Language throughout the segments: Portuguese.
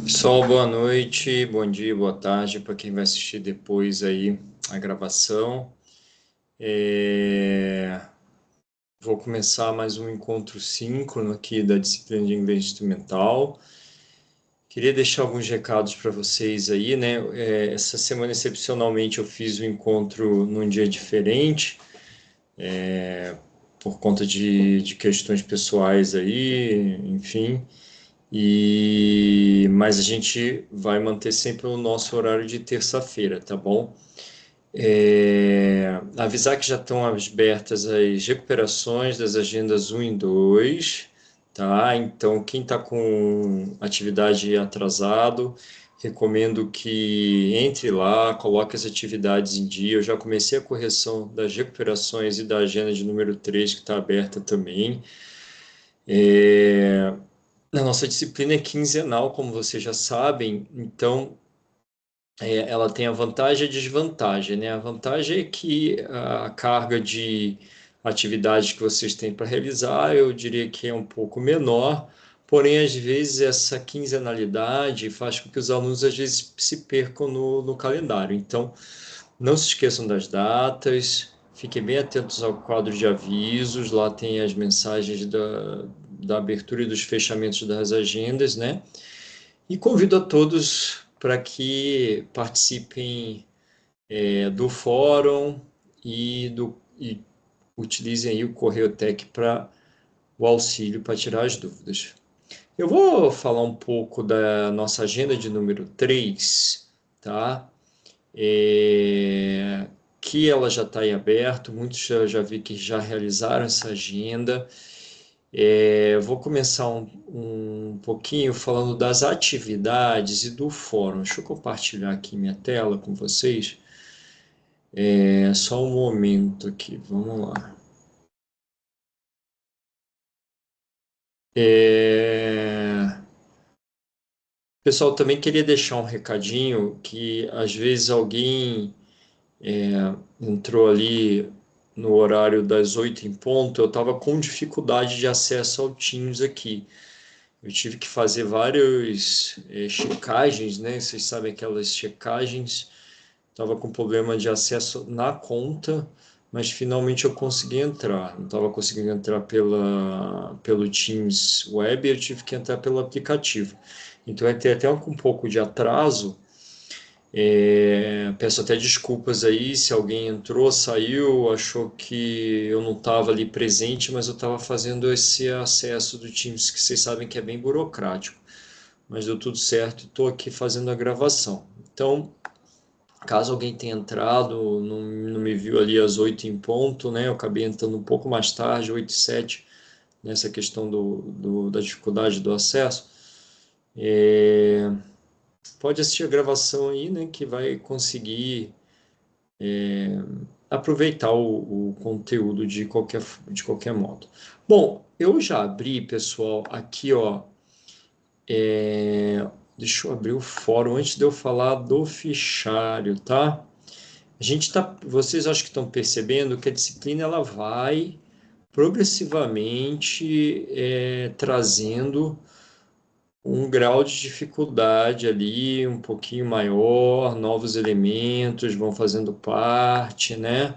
Pessoal, boa noite, bom dia, boa tarde para quem vai assistir depois aí a gravação. Vou começar mais um encontro síncrono aqui da disciplina de inglês instrumental. Queria deixar alguns recados para vocês aí, né? Essa semana, excepcionalmente, eu fiz o encontro num dia diferente, por conta de questões pessoais aí, enfim. Mas a gente vai manter sempre o nosso horário de terça-feira, tá bom? Avisar que já estão abertas as recuperações das agendas 1 e 2, tá? Então, quem está com atividade atrasado, recomendo que entre lá, coloque as atividades em dia. Eu já comecei a correção das recuperações e da agenda de número 3, que está aberta também. A nossa disciplina é quinzenal, como vocês já sabem, então ela tem a vantagem e a desvantagem, né? A vantagem é que a carga de atividades que vocês têm para realizar, eu diria que é um pouco menor, porém, às vezes, essa quinzenalidade faz com que os alunos, às vezes, se percam no calendário. Então, não se esqueçam das datas, fiquem bem atentos ao quadro de avisos, lá tem as mensagens da abertura e dos fechamentos das agendas, né? E convido a todos para que participem do fórum e utilizem aí o Correio-Tec para o auxílio para tirar as dúvidas. Eu vou falar um pouco da nossa agenda de número 3, tá? Que ela já está em aberto, muitos já vi que já realizaram essa agenda. Vou começar um pouquinho falando das atividades e do fórum. Deixa eu compartilhar aqui minha tela com vocês. Só um momento aqui, vamos lá. É, Pessoal, também queria deixar um recadinho que às vezes alguém entrou ali no horário das 8 em ponto, eu estava com dificuldade de acesso ao Teams aqui. Eu tive que fazer várias checagens, né? Vocês sabem aquelas checagens. Estava com problema de acesso na conta, mas finalmente eu consegui entrar. Não estava conseguindo entrar pelo Teams Web, eu tive que entrar pelo aplicativo. Então, eu tenho até um pouco de atraso. Peço até desculpas aí se alguém entrou, saiu, achou que eu não estava ali presente, mas eu estava fazendo esse acesso do Teams, que vocês sabem que é bem burocrático. Mas deu tudo certo e estou aqui fazendo a gravação. Então, caso alguém tenha entrado, não me viu ali às 8 em ponto, né? Eu acabei entrando um pouco mais tarde, 8 e 7, nessa questão da dificuldade do acesso. Pode assistir a gravação aí, né? Que vai conseguir aproveitar o conteúdo de qualquer modo. Bom, eu já abri, pessoal, aqui, ó. Deixa eu abrir o fórum antes de eu falar do fichário, tá? Vocês acho que estão percebendo que a disciplina ela vai progressivamente trazendo um grau de dificuldade ali um pouquinho maior, novos elementos vão fazendo parte, né?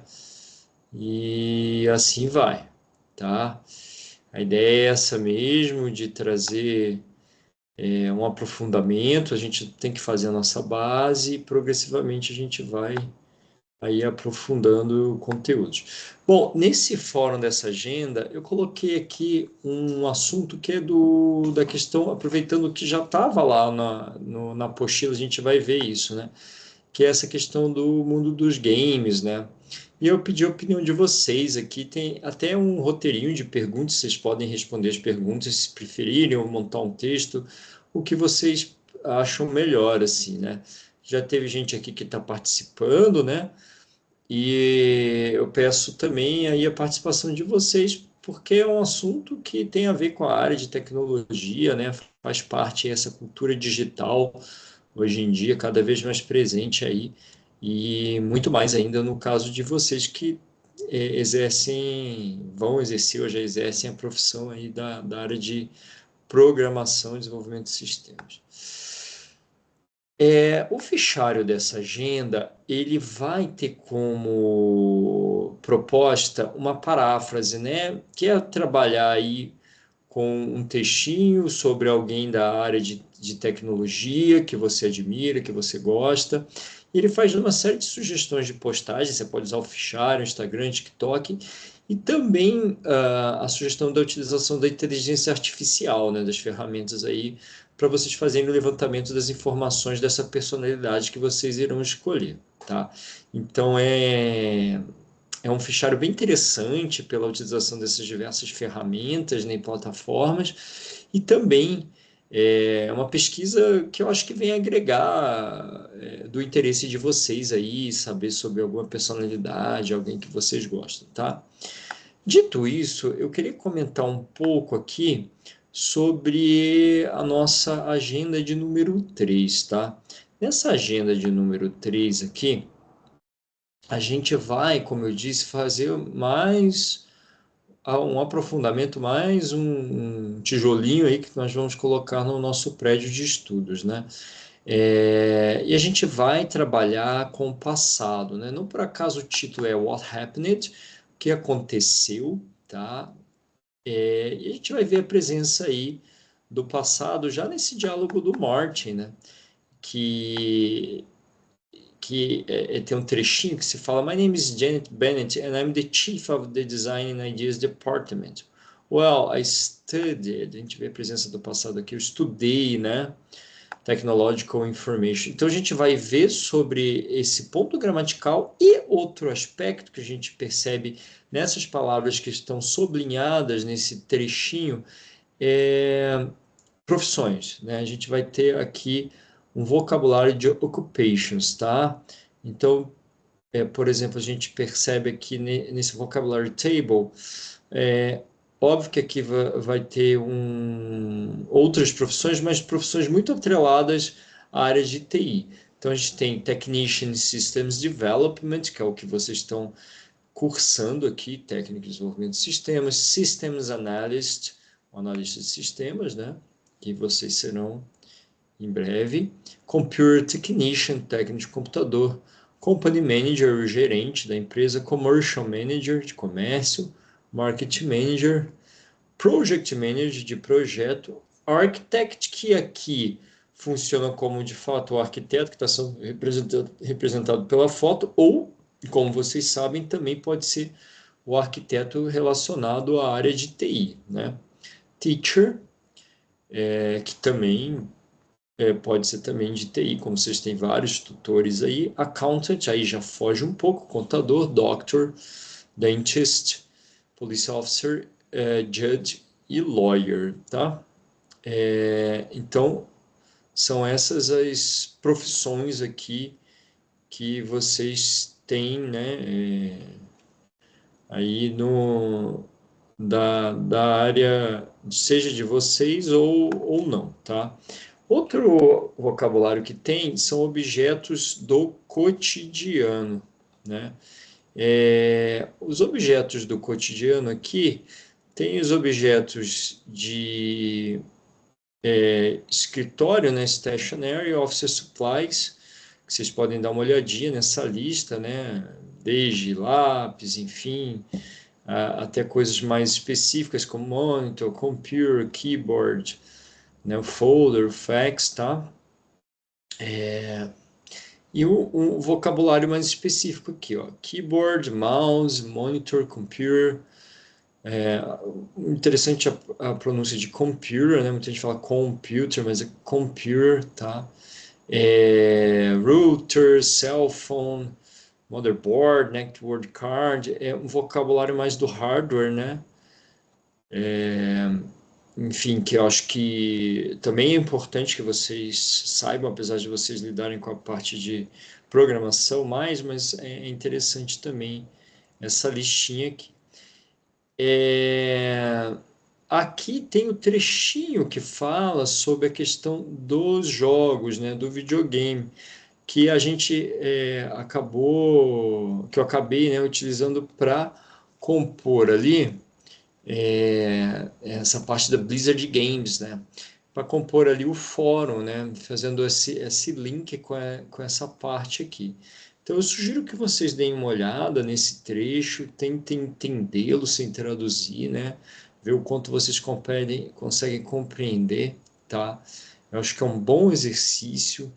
E assim vai, tá? A ideia é essa mesmo, de trazer um aprofundamento, a gente tem que fazer a nossa base e progressivamente a gente vai aí aprofundando conteúdos. Bom, nesse fórum dessa agenda, eu coloquei aqui um assunto que é da questão, aproveitando que já estava lá na apostila, a gente vai ver isso, né? Que é essa questão do mundo dos games, né? E eu pedi a opinião de vocês aqui, tem até um roteirinho de perguntas, vocês podem responder as perguntas se preferirem, ou montar um texto, o que vocês acham melhor, assim, né? Já teve gente aqui que está participando, né? E eu peço também aí a participação de vocês, porque é um assunto que tem a ver com a área de tecnologia, né? Faz parte essa cultura digital hoje em dia cada vez mais presente aí e muito mais ainda no caso de vocês que vão exercer ou já exercem a profissão aí da área de programação e desenvolvimento de sistemas. O fichário dessa agenda, ele vai ter como proposta uma paráfrase, né? Que é trabalhar aí com um textinho sobre alguém da área de tecnologia que você admira, que você gosta. E ele faz uma série de sugestões de postagem, você pode usar o fichário, Instagram, TikTok, e também a sugestão da utilização da inteligência artificial, né, das ferramentas aí, para vocês fazerem o levantamento das informações dessa personalidade que vocês irão escolher, tá? Então, é um fichário bem interessante pela utilização dessas diversas ferramentas, né, e plataformas, e também é uma pesquisa que eu acho que vem agregar do interesse de vocês aí, saber sobre alguma personalidade, alguém que vocês gostam, tá? Dito isso, eu queria comentar um pouco aqui sobre a nossa agenda de número 3, tá? Nessa agenda de número 3 aqui, a gente vai, como eu disse, fazer mais um aprofundamento, mais um tijolinho aí que nós vamos colocar no nosso prédio de estudos, né? E a gente vai trabalhar com o passado, né? Não por acaso o título é What Happened, o que aconteceu, tá? E a gente vai ver a presença aí do passado já nesse diálogo do Martin, né? Que tem um trechinho que se fala: My name is Janet Bennett and I'm the chief of the Design and Ideas Department. Well, I studied, a gente vê a presença do passado aqui, eu estudei, né? Technological Information. Então a gente vai ver sobre esse ponto gramatical e outro aspecto que a gente percebe nessas palavras que estão sublinhadas nesse trechinho, é profissões, né? A gente vai ter aqui um vocabulário de occupations, tá? Então, por exemplo, a gente percebe aqui nesse vocabulary table, é, óbvio que aqui vai ter outras profissões, mas profissões muito atreladas à área de TI. Então, a gente tem Technician Systems Development, que é o que vocês estão cursando aqui, técnico de desenvolvimento de sistemas, Systems Analyst, um analista de sistemas, né? Que vocês serão em breve. Computer Technician, técnico de computador. Company Manager, o gerente da empresa. Commercial Manager, de comércio. Market Manager. Project Manager, de projeto. Architect, que aqui funciona como, de fato, o arquiteto, que está sendo representado pela foto, ou, como vocês sabem, também pode ser o arquiteto relacionado à área de TI, né? Teacher, que também pode ser também de TI, como vocês têm vários tutores aí. Accountant, aí já foge um pouco. Contador, doctor, dentist, police officer, judge e lawyer, tá? Então, são essas as profissões aqui que vocês têm, né, aí da área, seja de vocês ou não, tá? Outro vocabulário que tem são objetos do cotidiano, né? Os objetos do cotidiano aqui tem os objetos de escritório, né? Stationery, office supplies, que vocês podem dar uma olhadinha nessa lista, né? Desde lápis, enfim, até coisas mais específicas como monitor, computer, keyboard, né? Folder, fax, tá? E um vocabulário mais específico aqui, ó. Keyboard, mouse, monitor, computer. Interessante a pronúncia de computer, né? Muita gente fala computer, mas é computer, tá? Router, cell phone, motherboard, network card. É um vocabulário mais do hardware, né? Enfim, que eu acho que também é importante que vocês saibam, apesar de vocês lidarem com a parte de programação mais, mas é interessante também essa listinha aqui. Aqui tem o trechinho que fala sobre a questão dos jogos, né, do videogame, que a gente que eu acabei, né, utilizando para compor ali essa parte da Blizzard Games, né? para compor ali o fórum, né? Fazendo esse link com essa parte aqui. Então, eu sugiro que vocês deem uma olhada nesse trecho, tentem entendê-lo sem traduzir, né? Ver o quanto vocês conseguem compreender, tá? Eu acho que é um bom exercício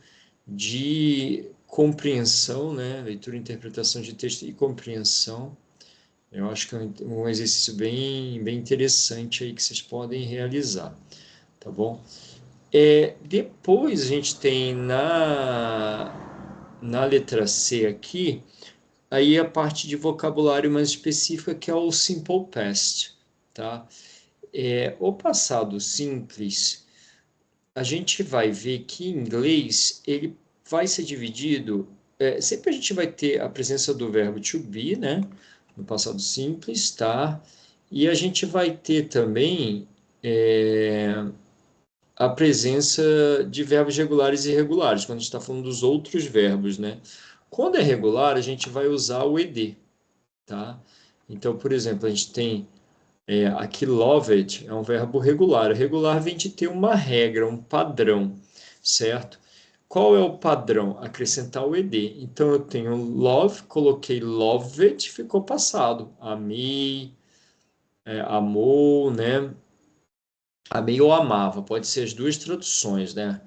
de compreensão, né? Leitura e interpretação de texto e compreensão. Eu acho que é um exercício bem interessante aí que vocês podem realizar, tá bom? Depois a gente tem na letra C aqui, aí a parte de vocabulário mais específica, que é o Simple Past, tá? O passado simples, a gente vai ver que em inglês ele vai ser dividido, sempre a gente vai ter a presença do verbo to be, né? No passado simples, tá? E a gente vai ter também a presença de verbos regulares e irregulares, quando a gente está falando dos outros verbos, né? Quando é regular, a gente vai usar o ed, tá? Então, por exemplo, a gente tem aqui loved, é um verbo regular. O regular vem de ter uma regra, um padrão, certo? Qual é o padrão? Acrescentar o ed. Então, eu tenho love, coloquei loved, ficou passado. Amei, amou, né? Amei ou amava, pode ser as duas traduções, né?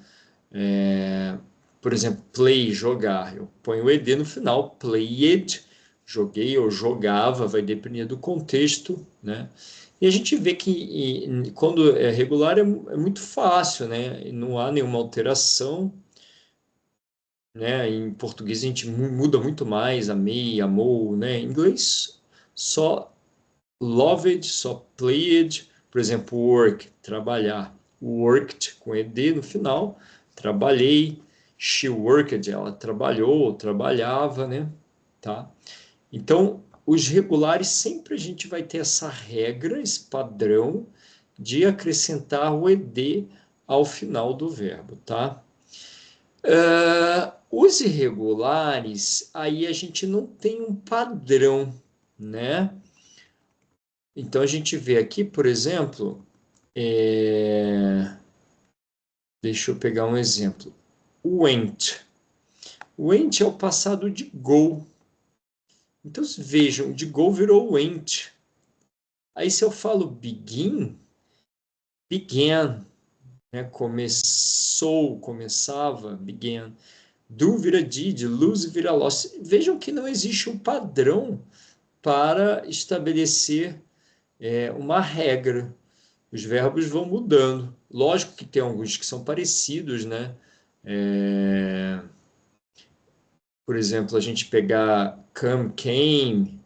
Por exemplo, play, jogar. Eu ponho o ed no final, played, joguei ou jogava, vai depender do contexto, né? E a gente vê que quando é regular é muito fácil, né? Não há nenhuma alteração, né? Em português a gente muda muito mais, amei, amou, né? Em inglês, só loved, só played, por exemplo, work, trabalhar, worked com ed no final, trabalhei, she worked, ela trabalhou, trabalhava, né? Tá? Então, os regulares sempre a gente vai ter essa regra, esse padrão de acrescentar o ed ao final do verbo, tá? Os irregulares, aí a gente não tem um padrão, né? Então, a gente vê aqui, por exemplo, deixa eu pegar um exemplo. Went. Went é o passado de go. Então, vejam, de go virou went. Aí, se eu falo begin, began, né? Começou, começava, began. Do vira did, lose vira lost. Vejam que não existe um padrão para estabelecer uma regra. Os verbos vão mudando. Lógico que tem alguns que são parecidos, né? Por exemplo, a gente pegar come, came,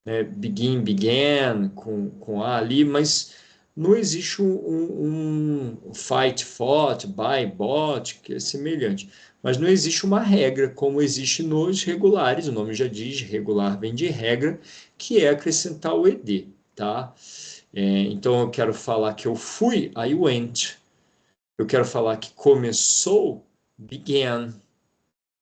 né? Begin, began, com A ali, mas não existe um fight, fought, buy, bought, que é semelhante. Mas não existe uma regra, como existe nos regulares, o nome já diz, regular vem de regra, que é acrescentar o ed, tá? Então, eu quero falar que eu fui, I went. Eu quero falar que começou, began.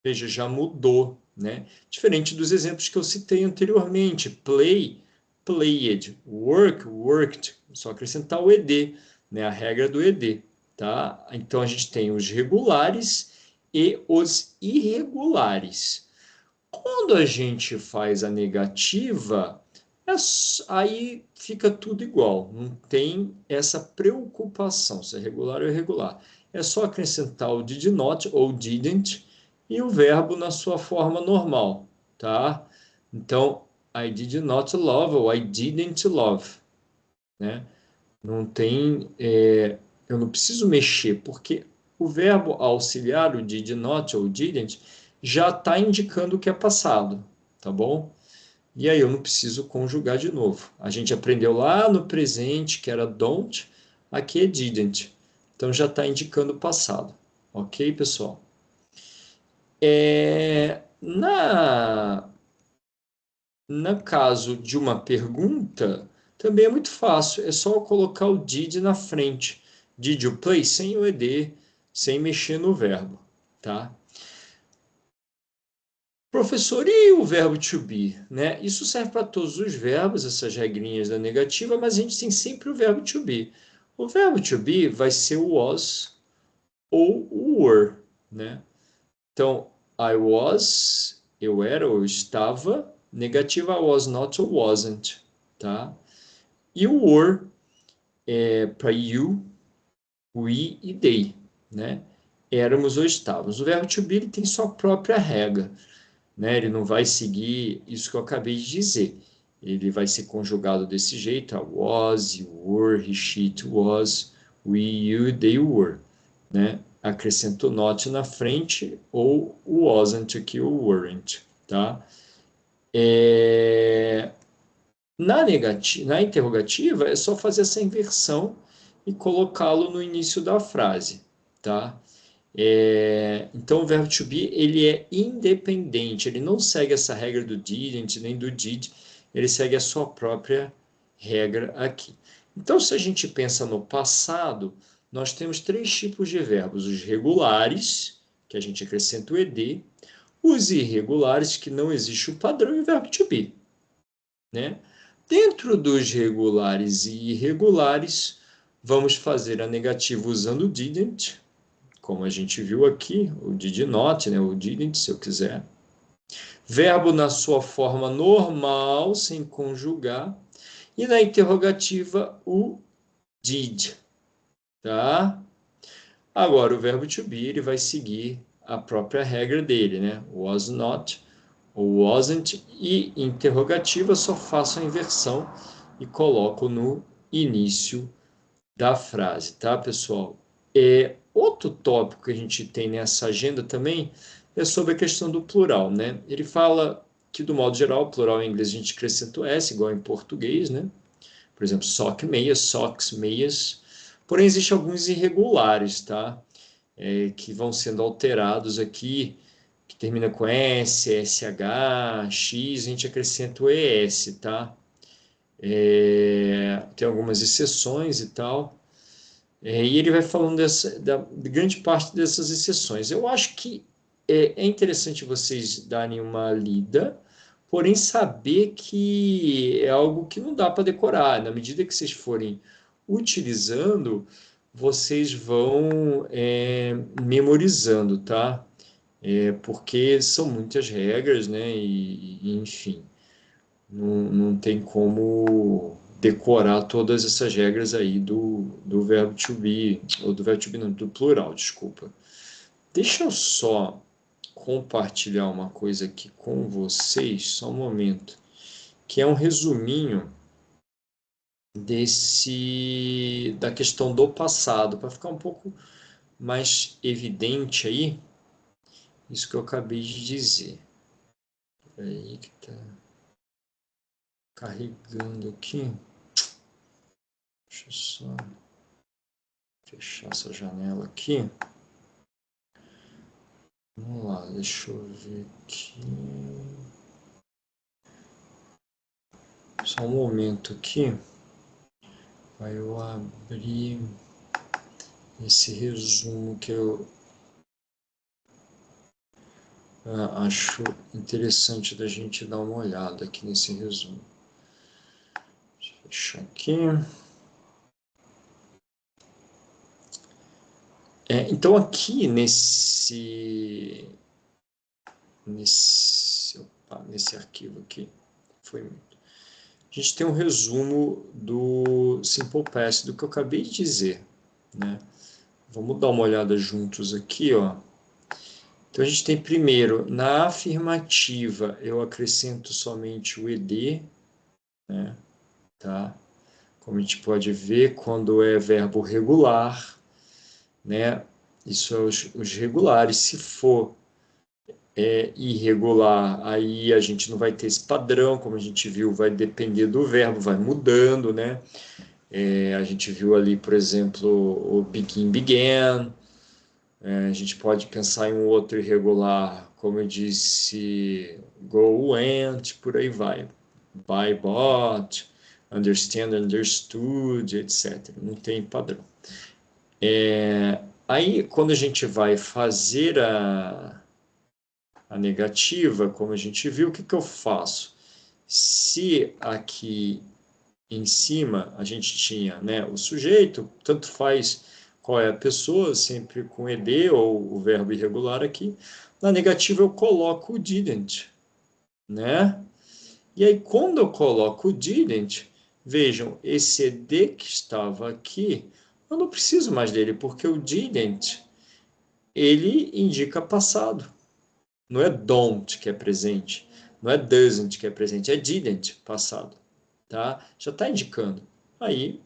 Veja, já mudou, né? Diferente dos exemplos que eu citei anteriormente. Play, played. Work, worked. Só acrescentar o ed, né? A regra do ed, tá? Então, a gente tem os regulares e os irregulares. Quando a gente faz a negativa, aí fica tudo igual, não tem essa preocupação se é regular ou irregular. É só acrescentar o did not ou didn't e o verbo na sua forma normal, tá? Então, I did not love ou I didn't love, né? Não tem, eu não preciso mexer, porque o verbo auxiliar, o did not ou didn't, já está indicando que é passado, tá bom? E aí eu não preciso conjugar de novo. A gente aprendeu lá no presente que era don't, aqui é didn't. Então já está indicando o passado. Ok, pessoal? No caso de uma pergunta, também é muito fácil. É só colocar o did na frente. Did you play? Sem o ed, sem mexer no verbo, tá? Professor, e o verbo to be, né? Isso serve para todos os verbos, essas regrinhas da negativa, mas a gente tem sempre o verbo to be. O verbo to be vai ser o was, ou o were, né? Então, I was, eu era ou estava, negativa I was not ou wasn't, tá? E o were é para you, we e they, né? Éramos ou estávamos. O verbo to be ele tem sua própria regra, né? Ele não vai seguir isso que eu acabei de dizer. Ele vai ser conjugado desse jeito: I was, you were, he, she, it was, we, you, they were, né? Acrescento not na frente ou wasn't aqui ou weren't, tá? Na interrogativa é só fazer essa inversão e colocá-lo no início da frase, tá? Então, o verbo to be, ele é independente, ele não segue essa regra do didn't, nem do did, ele segue a sua própria regra aqui. Então, se a gente pensa no passado, nós temos três tipos de verbos: os regulares, que a gente acrescenta o ed, os irregulares, que não existe o padrão, e o verbo to be, né? Dentro dos regulares e irregulares, vamos fazer a negativa usando o didn't, como a gente viu aqui, o did not, né, o didn't, se eu quiser. Verbo na sua forma normal, sem conjugar. E na interrogativa, o did, tá? Agora, o verbo to be, ele vai seguir a própria regra dele, né? Was not, ou wasn't, e interrogativa, só faço a inversão e coloco no início da frase, tá, pessoal? Outro tópico que a gente tem nessa agenda também é sobre a questão do plural, né? Ele fala que, do modo geral, plural em inglês a gente acrescenta o S, igual em português, né? Por exemplo, sock, meias, socks, meias. Porém, existem alguns irregulares, tá? Que vão sendo alterados aqui, que termina com S, SH, X, a gente acrescenta o ES, tá? Tem algumas exceções e tal. E ele vai falando da grande parte dessas exceções. Eu acho que é interessante vocês darem uma lida, porém saber que é algo que não dá para decorar. Na medida que vocês forem utilizando, vocês vão memorizando, tá? Porque são muitas regras, né? Enfim, não tem como decorar todas essas regras aí do verbo to be, ou do verbo to be não, do plural, desculpa. Deixa eu só compartilhar uma coisa aqui com vocês, só um momento, que é um resuminho da questão do passado, para ficar um pouco mais evidente aí, isso que eu acabei de dizer. Aí que tá carregando aqui. Deixa eu só fechar essa janela aqui. Vamos lá, deixa eu ver aqui. Só um momento aqui. Vai eu abrir esse resumo que eu acho interessante da gente dar uma olhada aqui nesse resumo. Deixa eu fechar aqui. Então aqui nesse arquivo aqui, foi muito. A gente tem um resumo do Simple Past, do que eu acabei de dizer, né? Vamos dar uma olhada juntos aqui, ó. Então a gente tem primeiro, na afirmativa, eu acrescento somente o ed, né? Tá? Como a gente pode ver, quando é verbo regular, né? Isso é os regulares. Se for irregular, aí a gente não vai ter esse padrão, como a gente viu, vai depender do verbo, vai mudando, né? A gente viu ali, por exemplo, o begin, began. A gente pode pensar em um outro irregular, como eu disse, go, went, por aí vai. Buy, bought, understand, understood, etc. Não tem padrão. Aí, quando a gente vai fazer a negativa, como a gente viu, o que que eu faço? Se aqui em cima a gente tinha, né, o sujeito, tanto faz qual é a pessoa, sempre com ed ou o verbo irregular aqui. Na negativa eu coloco o didn't, né? E aí quando eu coloco o didn't, vejam, esse ed que estava aqui, eu não preciso mais dele, porque o didn't, ele indica passado. Não é don't que é presente, não é doesn't que é presente, é didn't, passado, tá? Já está indicando. Aí,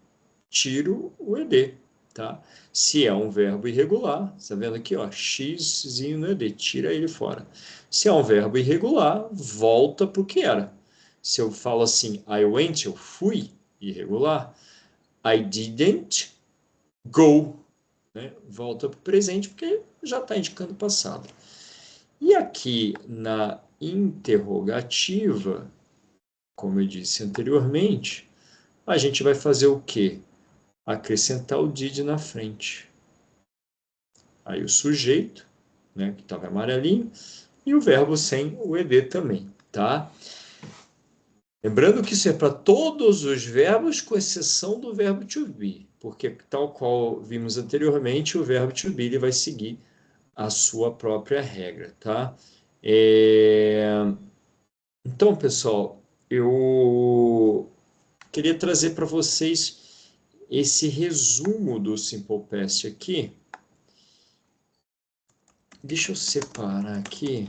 tiro o ed, tá? Se é um verbo irregular, está vendo aqui, ó, xzinho no ed, tira ele fora. Se é um verbo irregular, volta para o que era. Se eu falo assim, I went, eu fui, irregular. I didn't go, né? Volta para o presente, porque já está indicando passado. E aqui na interrogativa, como eu disse anteriormente, a gente vai fazer o quê? Acrescentar o did na frente. Aí o sujeito, né, que estava amarelinho, e o verbo sem o ed também, tá? Lembrando que isso é para todos os verbos, com exceção do verbo to be, porque tal qual vimos anteriormente, o verbo to be ele vai seguir a sua própria regra, tá? Então, pessoal, eu queria trazer para vocês esse resumo do Simple Past aqui. Deixa eu separar aqui.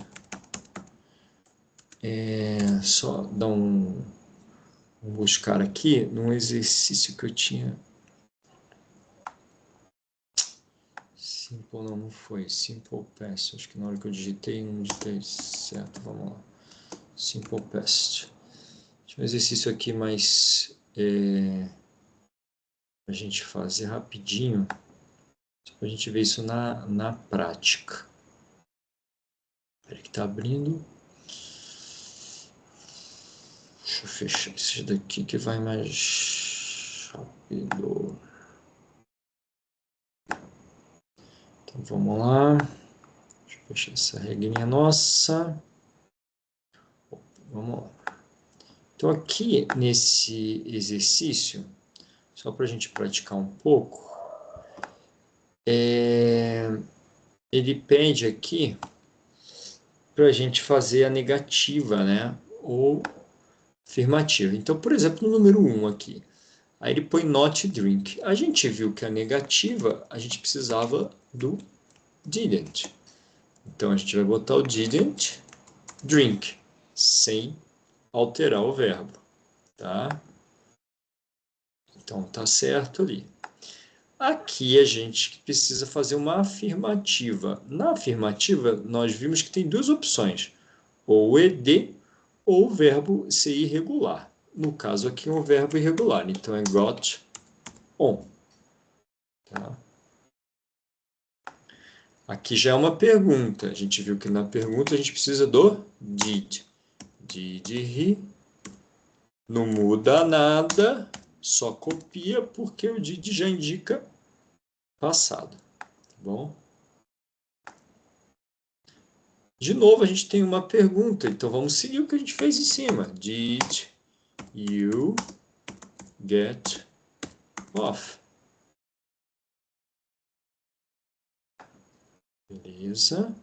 Só dar vou buscar aqui num exercício que eu tinha. Simple não foi. Simple Past. Acho que na hora que eu digitei, não digitei certo. Vamos lá. Simple Past. Tinha um exercício aqui mais a gente fazer rapidinho. Para a gente ver isso na prática. Espera que está abrindo. Deixa eu fechar esse daqui que vai mais rápido. Então vamos lá. Deixa eu fechar essa regrinha nossa. Vamos lá. Então aqui nesse exercício, só para a gente praticar um pouco, ele pede aqui para a gente fazer a negativa, né? Ou afirmativa. Então, por exemplo, no número 1 aqui. Aí ele põe not drink. A gente viu que a negativa, a gente precisava do didn't. Então, a gente vai botar o didn't drink, sem alterar o verbo, tá? Então, tá certo ali. Aqui a gente precisa fazer uma afirmativa. Na afirmativa, nós vimos que tem duas opções, ou o ed ou o verbo ser irregular. No caso aqui é um verbo irregular, então é got on. Tá? Aqui já é uma pergunta. A gente viu que na pergunta a gente precisa do did. Did he? Não muda nada, só copia porque o did já indica passado. Tá bom? De novo, a gente tem uma pergunta, então vamos seguir o que a gente fez em cima. Did you get off? Beleza.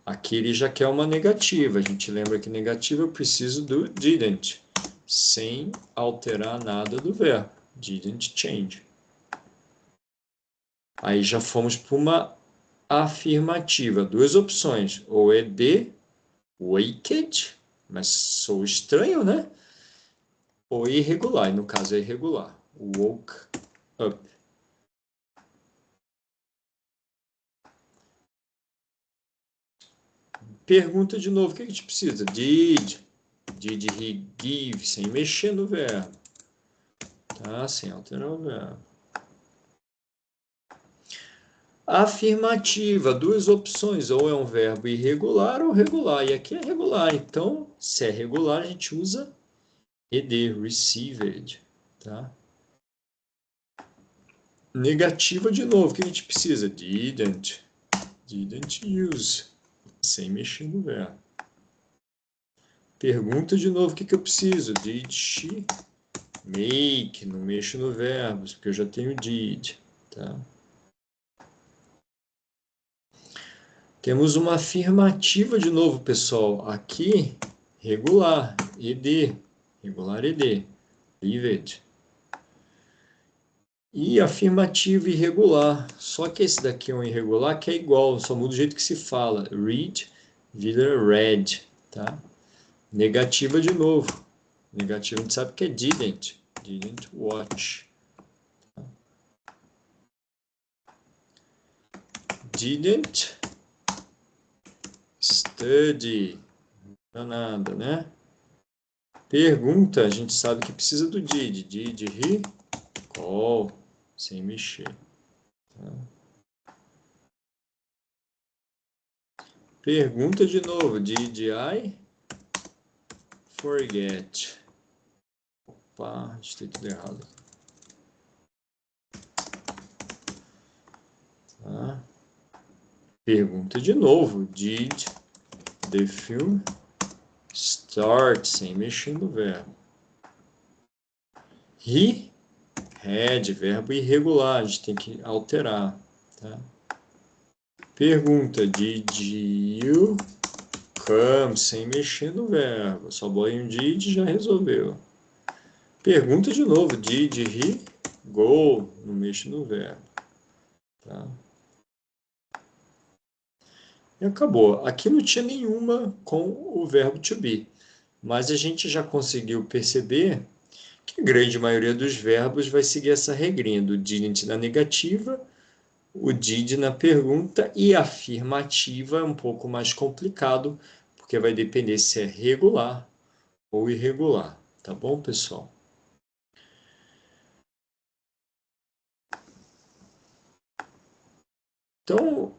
Aqui ele já quer uma negativa. A gente lembra que negativa eu preciso do didn't, sem alterar nada do verbo. Didn't change. Aí já fomos para uma afirmativa. Duas opções. Ou é de waked, mas sou estranho, né? Ou irregular. E no caso é irregular. Woke up. Pergunta de novo, o que a gente precisa? Did he give, sem mexer no verbo. Tá? Sem alterar o verbo. Afirmativa, duas opções, ou é um verbo irregular ou regular. E aqui é regular, então, se é regular, a gente usa ed, received. Tá? Negativa de novo, o que a gente precisa? Didn't use, sem mexer no verbo. Pergunta de novo, o que eu preciso? Did she make, não mexo no verbo, porque eu já tenho did, tá? Temos uma afirmativa de novo, pessoal. Aqui, regular, ed. Regular, ed. Leave it. E afirmativo irregular. Só que esse daqui é um irregular que é igual, só muda o jeito que se fala. Read vira read, tá? Negativa de novo. Negativa a gente sabe que é didn't. Didn't watch. Didn't study. Não é nada, né? Pergunta, a gente sabe que precisa do did. Did he call? Sem mexer. Tá? Pergunta de novo. Did I forget? Opa, digitei tudo errado. Tá? Pergunta de novo. Did the film start? Sem mexer no verbo. He had, verbo irregular, a gente tem que alterar. Tá? Pergunta, did you come? Sem mexer no verbo. Só põe um did e já resolveu. Pergunta de novo, did he go? Não mexe no verbo. Tá? E acabou. Aqui não tinha nenhuma com o verbo to be. Mas a gente já conseguiu perceber que a grande maioria dos verbos vai seguir essa regrinha do didn't na negativa, o did na pergunta e a afirmativa é um pouco mais complicado, porque vai depender se é regular ou irregular. Tá bom, pessoal? Então,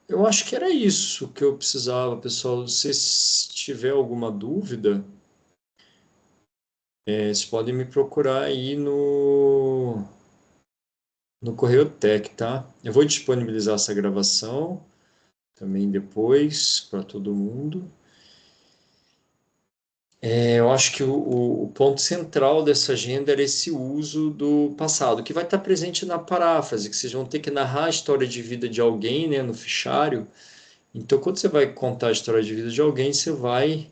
eu acho que era isso que eu precisava, pessoal. Se tiver alguma dúvida, vocês podem me procurar aí no Correio Tech, tá? Eu vou disponibilizar essa gravação também depois para todo mundo. Eu acho que o ponto central dessa agenda era esse uso do passado, que vai estar presente na paráfrase, que vocês vão ter que narrar a história de vida de alguém, né, no fichário. Então, quando você vai contar a história de vida de alguém, você vai.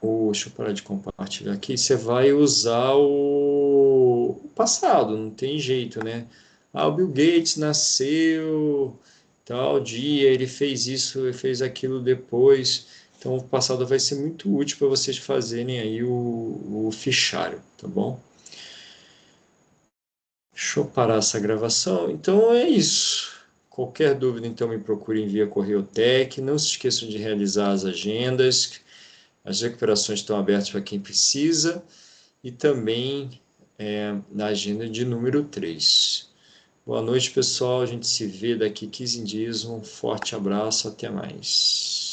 Deixa eu parar de compartilhar aqui. Você vai usar o passado, não tem jeito, né? O Bill Gates nasceu tal dia, ele fez isso, ele fez aquilo depois. Então, o passado vai ser muito útil para vocês fazerem aí o fichário, tá bom? Deixa eu parar essa gravação. Então, é isso. Qualquer dúvida, então, me procurem via Correio Tech. Não se esqueçam de realizar as agendas. As recuperações estão abertas para quem precisa. E também na agenda de número 3. Boa noite, pessoal. A gente se vê daqui 15 dias. Um forte abraço. Até mais.